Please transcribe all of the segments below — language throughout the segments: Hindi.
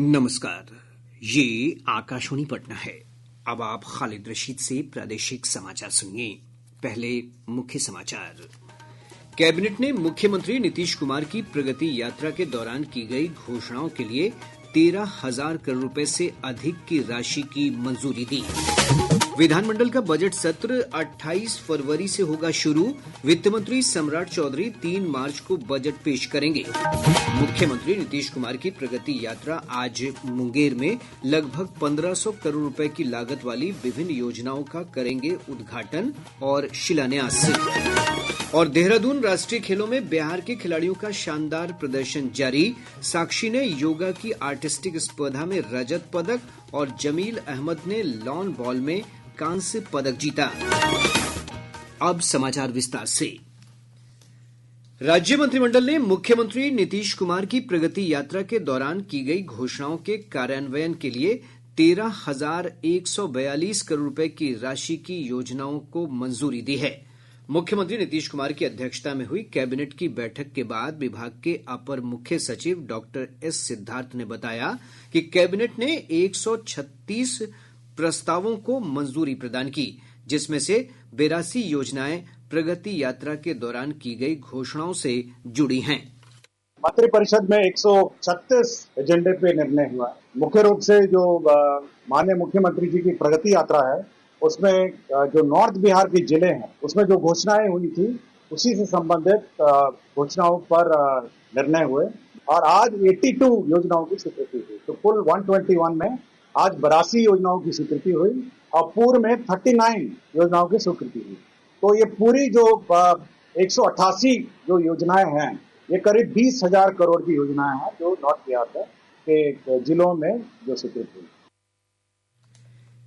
नमस्कार। ये आकाशवाणी पटना है। अब आप खालिद रशीद से प्रादेशिक समाचार सुनिए। पहले मुख्य समाचार। कैबिनेट ने मुख्यमंत्री नीतीश कुमार की प्रगति यात्रा के दौरान की गई घोषणाओं के लिए 13,000 करोड़ रुपए से अधिक की राशि की मंजूरी दी। विधानमंडल का बजट सत्र 28 फरवरी से होगा शुरू। वित्त मंत्री सम्राट चौधरी 3 मार्च को बजट पेश करेंगे। मुख्यमंत्री नीतीश कुमार की प्रगति यात्रा आज मुंगेर में लगभग 1500 करोड़ रुपए की लागत वाली विभिन्न योजनाओं का करेंगे उद्घाटन और शिलान्यास। और देहरादून राष्ट्रीय खेलों में बिहार के खिलाड़ियों का शानदार प्रदर्शन जारी। साक्षी ने योगा की आर्टिस्टिक स्पर्धा में रजत पदक और जमील अहमद ने लॉन बॉल में कांस्य पदक जीता। अब समाचार विस्तार से। राज्य मंत्रिमंडल ने मुख्यमंत्री नीतीश कुमार की प्रगति यात्रा के दौरान की गई घोषणाओं के कार्यान्वयन के लिए 13,142 करोड़ रुपए की राशि की योजनाओं को मंजूरी दी है। मुख्यमंत्री नीतीश कुमार की अध्यक्षता में हुई कैबिनेट की बैठक के बाद विभाग के अपर मुख्य सचिव डॉक्टर एस सिद्धार्थ ने बताया कि कैबिनेट ने 136 प्रस्तावों को मंजूरी प्रदान की, जिसमें से 82 योजनाएं प्रगति यात्रा के दौरान की गई घोषणाओं से जुड़ी हैं। मंत्रिपरिषद में 136 एजेंडे पे निर्णय हुआ। मुख्य रूप से जो माननीय मुख्यमंत्री जी की प्रगति यात्रा है, उसमें जो नॉर्थ बिहार के जिले हैं, उसमें जो घोषणाएं हुई थी, उसी से संबंधित घोषणाओं पर निर्णय हुए और आज 82 योजनाओं की स्वीकृति हुई। तो कुल 121 में आज 82 योजनाओं की स्वीकृति हुई और पूर्व में 39 योजनाओं की स्वीकृति हुई। तो ये पूरी जो 188 जो योजनाएं हैं, ये करीब 20,000 करोड़ की योजनाएं हैं जो नॉर्थ बिहार के जिलों में जो स्वीकृति हुई।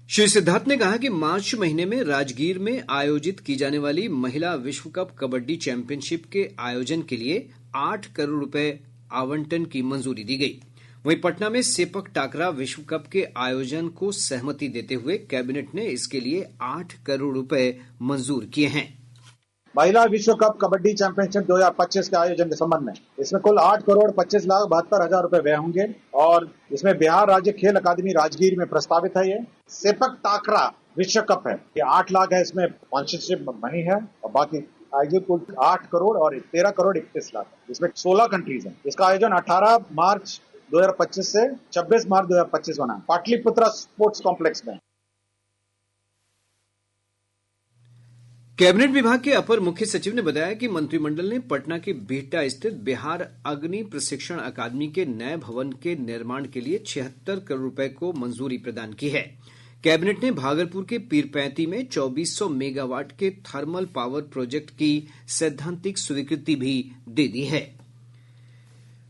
श्री सिद्धार्थ ने कहा कि मार्च महीने में राजगीर में आयोजित की जाने वाली महिला विश्व कप कबड्डी चैंपियनशिप के आयोजन के लिए 8 करोड़ रुपए आवंटन की मंजूरी दी गई। वहीं पटना में सेपक टाकरा विश्व कप के आयोजन को सहमति देते हुए कैबिनेट ने इसके लिए 8 करोड़ रुपए मंजूर किए हैं। महिला विश्व कप कबड्डी चैंपियनशिप 2025 के आयोजन के संबंध में इसमें कुल 8,25,72,000 रुपए व्यय होंगे और इसमें बिहार राज्य खेल अकादमी राजगीर में प्रस्तावित है। ये सेपक टाकरा विश्व कप है, ये 8 लाख है, इसमें स्पॉन्सरशिप मनी है और बाकी आयोजित कुल 8 करोड़ और 13 करोड़ 31 लाख, इसमें 16 कंट्रीज हैं। इसका आयोजन 18 मार्च 2025 से 26 मार्च 2025 होना है पाटलिपुत्रा स्पोर्ट्स कॉम्प्लेक्स में। कैबिनेट विभाग के अपर मुख्य सचिव ने बताया कि मंत्रिमंडल ने पटना के बिहटा स्थित बिहार अग्नि प्रशिक्षण अकादमी के नए भवन के निर्माण के लिए 76 करोड़ रुपए को मंजूरी प्रदान की है। कैबिनेट ने भागलपुर के पीरपैंती में 2400 मेगावाट के थर्मल पावर प्रोजेक्ट की सैद्धांतिक स्वीकृति भी दे दी है।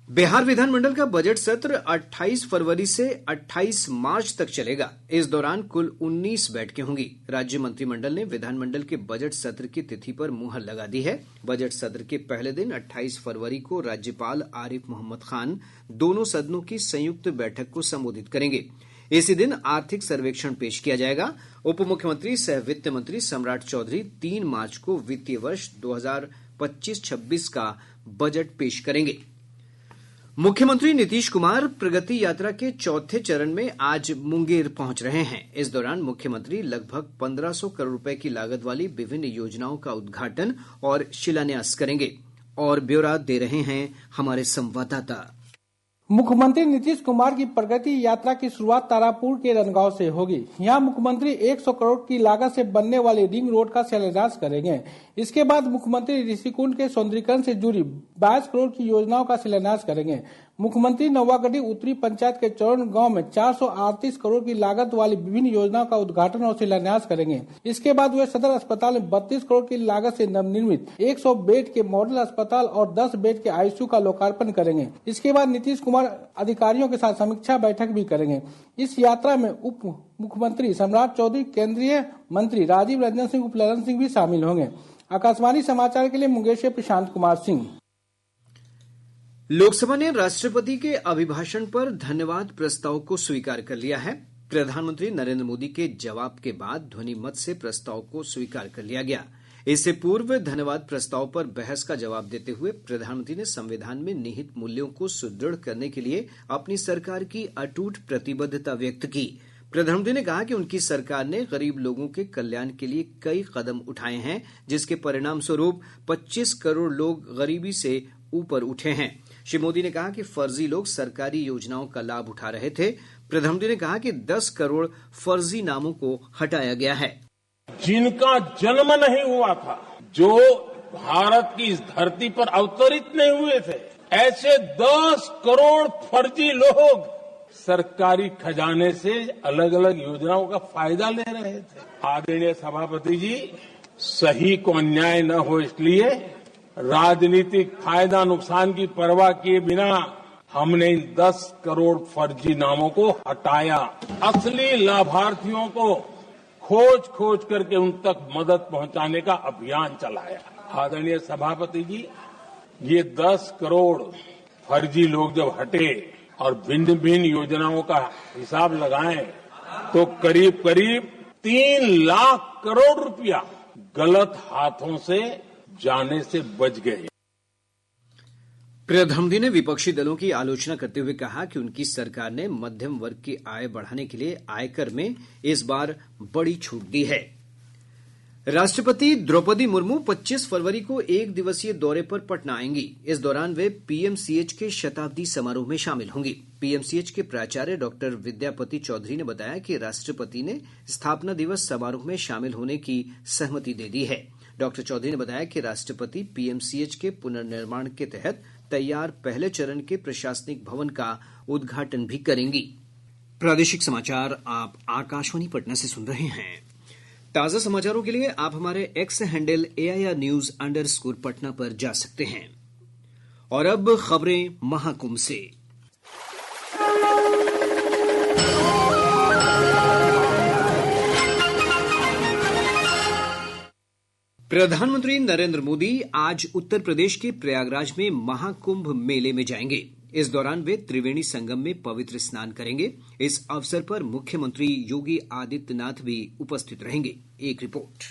बिहार विधानमंडल का बजट सत्र 28 फरवरी से 28 मार्च तक चलेगा। इस दौरान कुल 19 बैठकें होंगी। राज्य मंत्रिमंडल ने विधानमंडल के बजट सत्र की तिथि पर मुहर लगा दी है। बजट सत्र के पहले दिन 28 फरवरी को राज्यपाल आरिफ मोहम्मद खान दोनों सदनों की संयुक्त बैठक को संबोधित करेंगे। इसी दिन आर्थिक सर्वेक्षण पेश किया जाएगा। उप मुख्यमंत्री सह वित्त मंत्री सम्राट चौधरी 3 मार्च को वित्तीय वर्ष 2025-26 का बजट पेश करेंगे। मुख्यमंत्री नीतीश कुमार प्रगति यात्रा के चौथे चरण में आज मुंगेर पहुंच रहे हैं। इस दौरान मुख्यमंत्री लगभग 1500 करोड़ रुपए की लागत वाली विभिन्न योजनाओं का उद्घाटन और शिलान्यास करेंगे। और ब्यौरा दे रहे हैं हमारे संवाददाता। मुख्यमंत्री नीतीश कुमार की प्रगति यात्रा की शुरुआत तारापुर के रनगांव से होगी। यहाँ मुख्यमंत्री 100 करोड़ की लागत से बनने वाली रिंग रोड का शिलान्यास करेंगे। इसके बाद मुख्यमंत्री ऋषिकुंड के सौंदर्यीकरण से जुड़ी 22 करोड़ की योजनाओं का शिलान्यास करेंगे। मुख्यमंत्री नवागढ़ी उत्तरी पंचायत के चौरण गांव में 438 करोड़ की लागत वाली विभिन्न योजनाओं का उद्घाटन और शिलान्यास करेंगे। इसके बाद वे सदर अस्पताल में 32 करोड़ की लागत से नवनिर्मित 100 बेड के मॉडल अस्पताल और 10 बेड के आईसीयू का लोकार्पण करेंगे। इसके बाद नीतीश कुमार अधिकारियों के साथ समीक्षा बैठक भी करेंगे। इस यात्रा में उप मुख्यमंत्री सम्राट चौधरी, केंद्रीय मंत्री राजीव रंजन सिंह, उपललन सिंह भी शामिल होंगे। आकाशवाणी समाचार के लिए मुंगेर से प्रशांत कुमार सिंह। लोकसभा ने राष्ट्रपति के अभिभाषण पर धन्यवाद प्रस्ताव को स्वीकार कर लिया है। प्रधानमंत्री नरेंद्र मोदी के जवाब के बाद ध्वनि मत से प्रस्ताव को स्वीकार कर लिया गया। इससे पूर्व धन्यवाद प्रस्ताव पर बहस का जवाब देते हुए प्रधानमंत्री ने संविधान में निहित मूल्यों को सुदृढ़ करने के लिए अपनी सरकार की अटूट प्रतिबद्धता व्यक्त की। प्रधानमंत्री ने कहा कि उनकी सरकार ने गरीब लोगों के कल्याण के लिए कई कदम उठाए हैं, जिसके परिणाम स्वरूप 25 करोड़ लोग गरीबी से ऊपर उठे हैं। श्री मोदी ने कहा कि फर्जी लोग सरकारी योजनाओं का लाभ उठा रहे थे। प्रधानमंत्री ने कहा कि 10 करोड़ फर्जी नामों को हटाया गया है। जिनका जन्म नहीं हुआ था, जो भारत की इस धरती पर अवतरित नहीं हुए थे, ऐसे 10 करोड़ फर्जी लोग सरकारी खजाने से अलग अलग योजनाओं का फायदा ले रहे थे। आदरणीय सभापति जी, सही को अन्याय न हो इसलिए राजनीतिक फायदा नुकसान की परवाह किए बिना हमने इन 10 करोड़ फर्जी नामों को हटाया। असली लाभार्थियों को खोज करके उन तक मदद पहुंचाने का अभियान चलाया। आदरणीय सभापति जी, ये 10 करोड़ फर्जी लोग जब हटे और भिन्न भिन्न योजनाओं का हिसाब लगाएं तो करीब करीब 3 लाख करोड़ रुपया गलत हाथों से जाने से बच गए। प्रधानमंत्री ने विपक्षी दलों की आलोचना करते हुए कहा कि उनकी सरकार ने मध्यम वर्ग की आय बढ़ाने के लिए आयकर में इस बार बड़ी छूट दी है। राष्ट्रपति द्रौपदी मुर्मू 25 फरवरी को एक दिवसीय दौरे पर पटना आएंगी। इस दौरान वे पीएमसीएच के शताब्दी समारोह में शामिल होंगी। पीएमसीएच के प्राचार्य डॉक्टर विद्यापति चौधरी ने बताया कि राष्ट्रपति ने स्थापना दिवस समारोह में शामिल होने की सहमति दे दी है। डॉक्टर चौधरी ने बताया कि राष्ट्रपति पीएमसीएच के पुनर्निर्माण के तहत तैयार पहले चरण के प्रशासनिक भवन का उद्घाटन भी करेंगी। प्रादेशिक समाचार आप आकाशवाणी पटना से सुन रहे हैं। ताजा समाचारों के लिए आप हमारे एक्स हैंडल AIR News _ पर जा सकते हैं। और अब खबरें महाकुंभ से। प्रधानमंत्री नरेंद्र मोदी आज उत्तर प्रदेश के प्रयागराज में महाकुंभ मेले में जाएंगे। इस दौरान वे त्रिवेणी संगम में पवित्र स्नान करेंगे। इस अवसर पर मुख्यमंत्री योगी आदित्यनाथ भी उपस्थित रहेंगे। एक रिपोर्ट।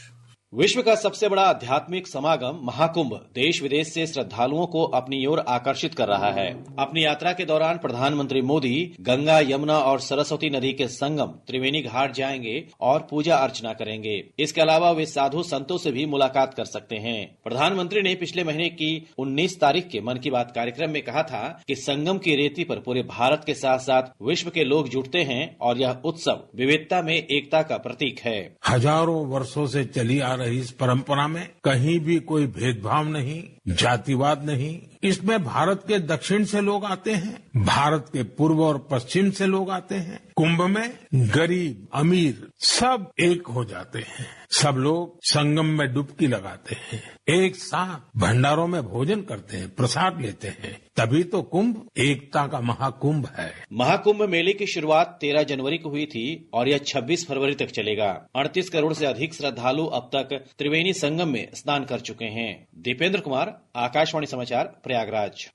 विश्व का सबसे बड़ा आध्यात्मिक समागम महाकुंभ देश विदेश से श्रद्धालुओं को अपनी ओर आकर्षित कर रहा है। अपनी यात्रा के दौरान प्रधानमंत्री मोदी गंगा, यमुना और सरस्वती नदी के संगम त्रिवेणी घाट जाएंगे और पूजा अर्चना करेंगे। इसके अलावा वे साधु संतों से भी मुलाकात कर सकते हैं। प्रधानमंत्री ने पिछले महीने की 19 तारीख के मन की बात कार्यक्रम में कहा था कि संगम की रेती पर पूरे भारत के साथ साथ विश्व के लोग जुटते हैं और यह उत्सव विविधता में एकता का प्रतीक है। हजारों वर्षों से चली आ रही इस परंपरा में कहीं भी कोई भेदभाव नहीं, जातिवाद नहीं। इसमें भारत के दक्षिण से लोग आते हैं, भारत के पूर्व और पश्चिम से लोग आते हैं। कुंभ में गरीब अमीर सब एक हो जाते हैं। सब लोग संगम में डुबकी लगाते हैं, एक साथ भंडारों में भोजन करते हैं, प्रसाद लेते हैं। तभी तो कुंभ एकता का महाकुंभ है। महाकुंभ मेले की शुरुआत 13 जनवरी को हुई थी और यह 26 फरवरी तक चलेगा। 38 करोड़ से अधिक श्रद्धालु अब तक त्रिवेणी संगम में स्नान कर चुके हैं। दीपेंद्र कुमार, आकाशवाणी समाचार, प्रयागराज।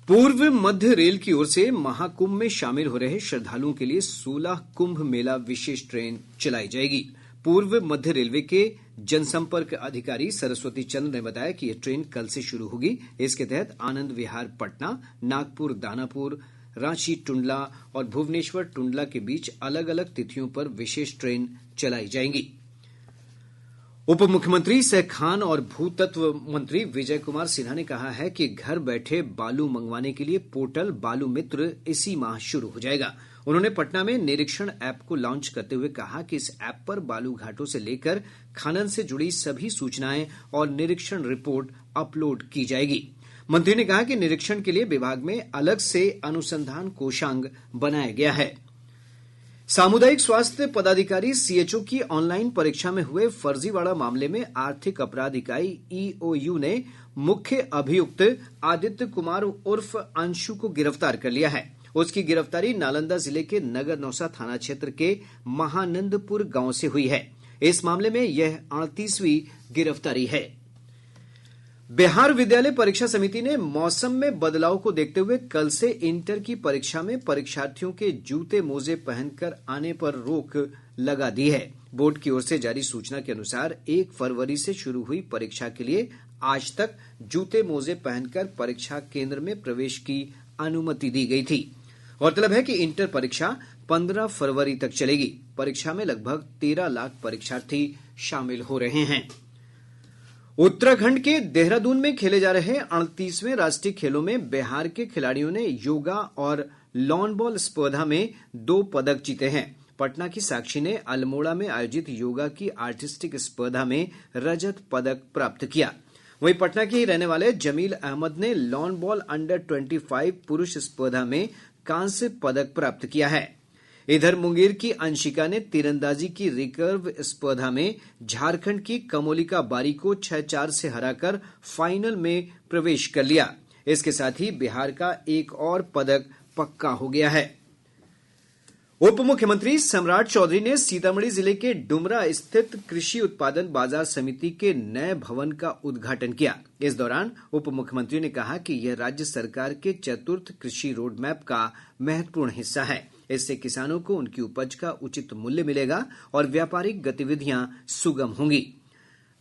पूर्व मध्य रेल की ओर से महाकुंभ में शामिल हो रहे श्रद्धालुओं के लिए 16 कुंभ मेला विशेष ट्रेन चलाई जाएगी। पूर्व मध्य रेलवे के जनसंपर्क अधिकारी सरस्वती चंद्र ने बताया कि यह ट्रेन कल से शुरू होगी। इसके तहत आनंद विहार पटना, नागपुर दानापुर, रांची टुंडला और भुवनेश्वर टुंडला के बीच अलग अलग तिथियों पर विशेष ट्रेन चलाई जाएंगी। उप मुख्यमंत्री सह खान और भूतत्व मंत्री विजय कुमार सिन्हा ने कहा है कि घर बैठे बालू मंगवाने के लिए पोर्टल बालू मित्र इसी माह शुरू हो जाएगा। उन्होंने पटना में निरीक्षण ऐप को लॉन्च करते हुए कहा कि इस ऐप पर बालू घाटों से लेकर खनन से जुड़ी सभी सूचनाएं और निरीक्षण रिपोर्ट अपलोड की जाएगी। मंत्री ने कहा कि निरीक्षण के लिए विभाग में अलग से अनुसंधान कोषांग बनाया गया है। सामुदायिक स्वास्थ्य पदाधिकारी सीएचओ की ऑनलाइन परीक्षा में हुए फर्जीवाड़ा मामले में आर्थिक अपराध इकाई ईओयू ने मुख्य अभियुक्त आदित्य कुमार उर्फ अंशु को गिरफ्तार कर लिया है। उसकी गिरफ्तारी नालंदा जिले के नगर नौसा थाना क्षेत्र के महानंदपुर गांव से हुई है। इस मामले में यह 38वीं गिरफ्तारी है। बिहार विद्यालय परीक्षा समिति ने मौसम में बदलाव को देखते हुए कल से इंटर की परीक्षा में परीक्षार्थियों के जूते मोजे पहनकर आने पर रोक लगा दी है। बोर्ड की ओर से जारी सूचना के अनुसार 1 फरवरी से शुरू हुई परीक्षा के लिए आज तक जूते मोजे पहनकर परीक्षा केंद्र में प्रवेश की अनुमति दी गई थी। गौरतलब है कि इंटर परीक्षा 15 फरवरी तक चलेगी। परीक्षा में लगभग 13 लाख परीक्षार्थी शामिल हो रहे हैं। उत्तराखंड के देहरादून में खेले जा रहे 38वें राष्ट्रीय खेलों में बिहार के खिलाड़ियों ने योगा और लॉन बॉल स्पर्धा में 2 पदक जीते हैं। पटना की साक्षी ने अल्मोड़ा में आयोजित योगा की आर्टिस्टिक स्पर्धा में रजत पदक प्राप्त किया। वहीं पटना के ही रहने वाले जमील अहमद ने लॉन बॉल अंडर 25 पुरुष स्पर्धा में कांस्य पदक प्राप्त किया है। इधर मुंगेर की अंशिका ने तीरंदाजी की रिकर्व स्पर्धा में झारखंड की कमोलिका बारी को 6-4 से हराकर फाइनल में प्रवेश कर लिया। इसके साथ ही बिहार का एक और पदक पक्का हो गया है। उप मुख्यमंत्री सम्राट चौधरी ने सीतामढ़ी जिले के डुमरा स्थित कृषि उत्पादन बाजार समिति के नए भवन का उद्घाटन किया। इस दौरान उप मुख्यमंत्री ने कहा कि यह राज्य सरकार के चतुर्थ कृषि रोडमैप का महत्वपूर्ण हिस्सा है। इससे किसानों को उनकी उपज का उचित मूल्य मिलेगा और व्यापारिक गतिविधियां सुगम होंगी।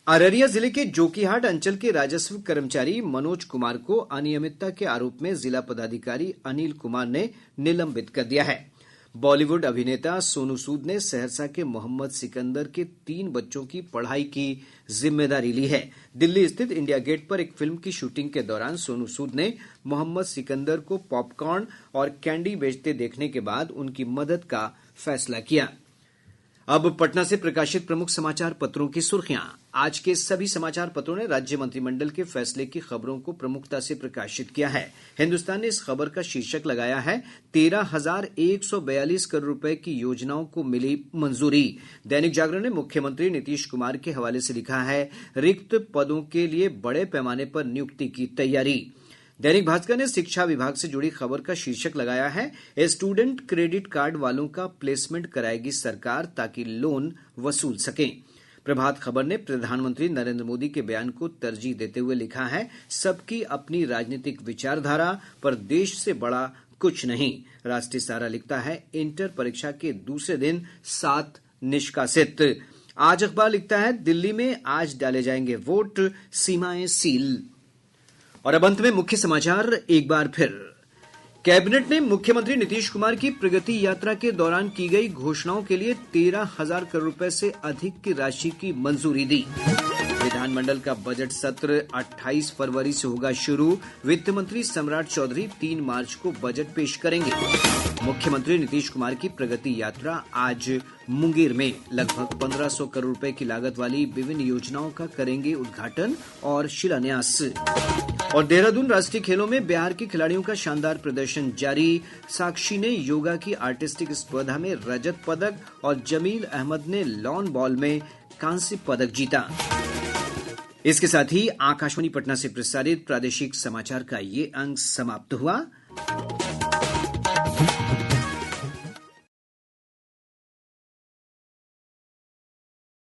अररिया जिले के जोकीहाट अंचल के राजस्व कर्मचारी मनोज कुमार को अनियमितता के आरोप में जिला पदाधिकारी अनिल कुमार ने निलंबित कर दिया है। बॉलीवुड अभिनेता सोनू सूद ने सहरसा के मोहम्मद सिकंदर के 3 बच्चों की पढ़ाई की जिम्मेदारी ली है। दिल्ली स्थित इंडिया गेट पर एक फिल्म की शूटिंग के दौरान सोनू सूद ने मोहम्मद सिकंदर को पॉपकॉर्न और कैंडी बेचते देखने के बाद उनकी मदद का फैसला किया। अब पटना से प्रकाशित प्रमुख समाचार पत्रों की सुर्खियां। आज के सभी समाचार पत्रों ने राज्य मंत्रिमंडल के फैसले की खबरों को प्रमुखता से प्रकाशित किया है। हिन्दुस्तान ने इस खबर का शीर्षक लगाया है 13,142 करोड़ रुपए की योजनाओं को मिली मंजूरी। दैनिक जागरण ने मुख्यमंत्री नीतीश कुमार के हवाले से लिखा है रिक्त पदों के लिए बड़े पैमाने पर नियुक्ति की तैयारी। दैनिक भास्कर ने शिक्षा विभाग से जुड़ी खबर का शीर्षक लगाया है स्टूडेंट क्रेडिट कार्ड वालों का प्लेसमेंट कराएगी सरकार ताकि लोन वसूल सकें। प्रभात खबर ने प्रधानमंत्री नरेंद्र मोदी के बयान को तरजीह देते हुए लिखा है सबकी अपनी राजनीतिक विचारधारा पर देश से बड़ा कुछ नहीं। राष्ट्रीय सहारा लिखता है इंटर परीक्षा के दूसरे दिन 7 निष्कासित। आज अखबार लिखता है दिल्ली में आज डाले जाएंगे वोट, सीमाएं सील। और अब अंत में मुख्य समाचार एक बार फिर। कैबिनेट ने मुख्यमंत्री नीतीश कुमार की प्रगति यात्रा के दौरान की गई घोषणाओं के लिए 13,000 करोड़ रुपए से अधिक की राशि की मंजूरी दी। विधानमंडल का बजट सत्र 28 फरवरी से होगा शुरू। वित्त मंत्री सम्राट चौधरी 3 मार्च को बजट पेश करेंगे। मुख्यमंत्री नीतीश कुमार की प्रगति यात्रा आज मुंगेर में लगभग 1500 करोड़ रुपए की लागत वाली विभिन्न योजनाओं का करेंगे उद्घाटन और शिलान्यास। और देहरादून राष्ट्रीय खेलों में बिहार के खिलाड़ियों का शानदार प्रदर्शन जारी। साक्षी ने योगा की आर्टिस्टिक स्पर्धा में रजत पदक और जमील अहमद ने लॉन बॉल में कांस्य पदक जीता। इसके साथ ही आकाशवाणी पटना से प्रसारित प्रादेशिक समाचार का ये अंक समाप्त हुआ।